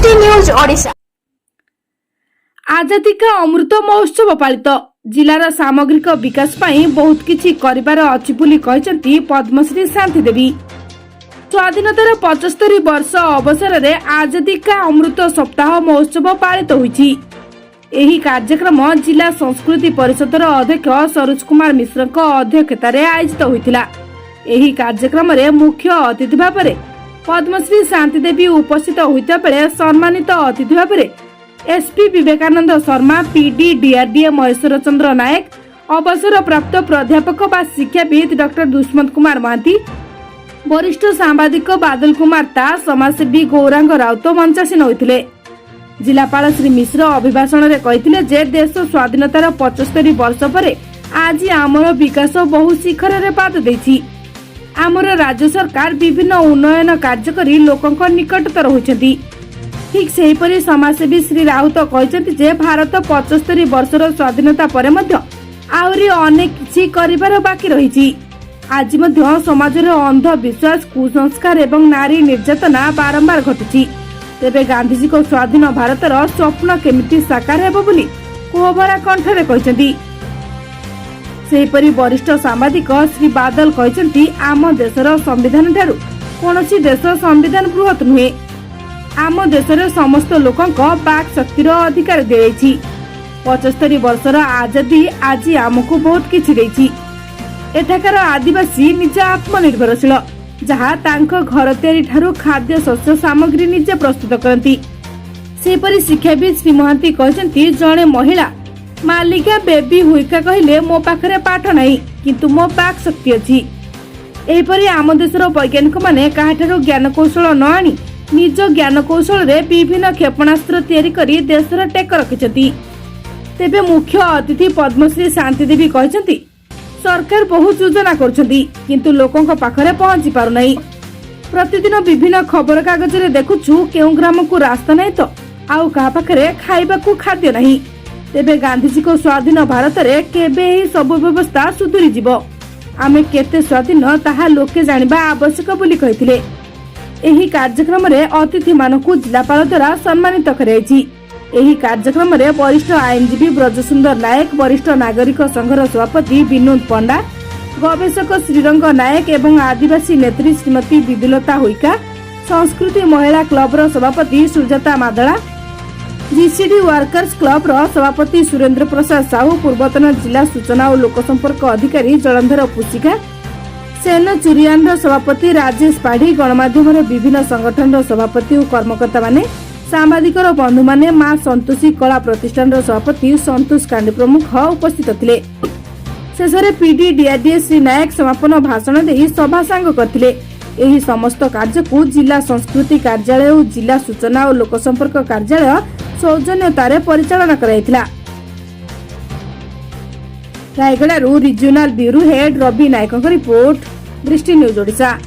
दृष्टि न्यूज ओडिशा। आजादी का अमृत महोत्सव पालित जिलार सामग्रिक विकास पाई बहुत किछि करिबार अछि बोली कहचंती पद्मश्री शांति देवी। स्वाधीनतार 75 वर्ष अवसर में आजादी का अमृत सप्ताह महोत्सव पालित होईछि। एही कार्यक्रम जिला संस्कृति परिषदर अध्यक्ष सरोज कुमार मिश्र अध्यक्षतार आयोजित होइतिला। एही कार्यक्रम रे मुख्य अतिथि भाव में पद्मश्री शांति देवी उपस्थित होइता बेले सम्मानित अतिथि भाव में SP Vivekananda Sharma, PD DRDA Maheswar Chandra Nayak, अवसर प्राप्त प्राध्यापक व शिक्षाविद डॉक्टर दुष्मंत कुमार महांती, वरिष्ठ सांबादिक बादल कुमार दास, समाजसेवी गौरांग राउत मंचासीन होइतिले। जिलापाल श्री मिश्र अभिभाषण रे कहिथिले जे देश स्वाधीनतार 75 वर्ष पर आज आमर विकास बहु शिखर रे पाद दैछि। आमर राज्य सरकार विभिन्न उन्नयन कार्य करी लोकंक निकटतर होइछन्ति। ठीक सेहीपरि समाजसेवी श्री राउत कहते जे भारत 75 वर्षर स्वाधीनता पर मध्य आउरी अनेक किछि करिबार बाकी रहिछि। आज मध्य समाजर अंधविश्वास, कुसंस्कार एवं नारी निर्यातना बारंबार घटुछि। तेबे गांधीजी को स्वाधीन भारतर स्वप्न केमिति साकार हेबो बोली कोहभरा कंठरे कहते। सेहीपरि वरिष्ठ सांबादिक श्री बादल कहते आम देशर संविधान ठारू कोनोसी देश संविधान बृहत नुहे। आम देशर समस्त लोकंक बाक शक्तिर अधिकार दियाइछि। 75 वर्षर आजादी आज आमको बहुत किछि दैछि। एठाकार आदिवासी निज आत्मनिर्भरशील, जहाँ तांको घर तैयारी ठारू खाद्य शस्य सामग्री निजे प्रस्तुत करती। सेपरि शिक्षाविद श्री महांती कहते जड़े महिला मालिका बेबी हुईका कहले मो पाखरे पाठ नहीं किंतु मो बाक शक्ति अछि। एपरि आम देशर वैज्ञानिक माने काहाठारू ज्ञान कौशल न आनी निज ज्ञान कौशल रे विभिन्न क्षेपणास्त्र तैयारी करी देशर टेक रखिछथि। तेबे मुख्य अतिथि पद्मश्री शांति देवी कहछथि सरकार बहुत योजना करछथि किंतु लोकंक पाखरे पहुंची पारु नै। प्रतिदिन विभिन्न खबर कागज रे देखुछु केउ ग्राम को रास्ता नै तो आउ का पाखरे खाइबा को खाद्य नहीं। तेबे गांधीजी को स्वाधीन भारत रे केबे ही सब व्यवस्था सुधुरी जिवो। आमे केते स्वाधीन ताहा लोके जानिबा आवश्यक बोली कहिथिले। एही कार्यक्रम रे अतिथि मानकु जिलापाल द्वारा सम्मानित कराइछि। एही कार्यक्रम रे वरिष्ठ आईनजीवी ब्रजसुंदर नायक, वरिष्ठ नागरिक संघर सभापति विनोद पंडा, गवेषक श्रीरंग नायक एवं आदिवासी नेत्री श्रीमती विदुलता हुईका, संस्कृति महिला क्लब सभापति सुजाता मादला, जीसीडी वर्कर्स क्लब सभापति सुरेंद्र प्रसाद साहू, पूर्वतन जिला सूचना और लोकसंपर्क अधिकारी जलंधर पुसिका, सेन चुरियान सभापति राजेश पाढ़ी, गणमाध्यम विभिन्न संगठन सभापति और कर्मकर्ता माने, सांबादिक बंधु माने, मां संतोषी कला प्रतिष्ठान सभापति संतोष कांडी प्रमुख उपस्थित थिले। शेषे पीडी डीआरडीए श्री नायक समापन भाषण दे सभा सांग करथिले। एही समस्त कार्य को जिला संस्कृति कार्यालय और जिला सूचना और लोकसंपर्क कार्यालय सौजन्यतारे परिचालन कराइथिला। रायगड़ारू रिजनल ब्यूरो हेड रवि नायक रिपोर्ट, दृष्टि न्यूज ओडिशा।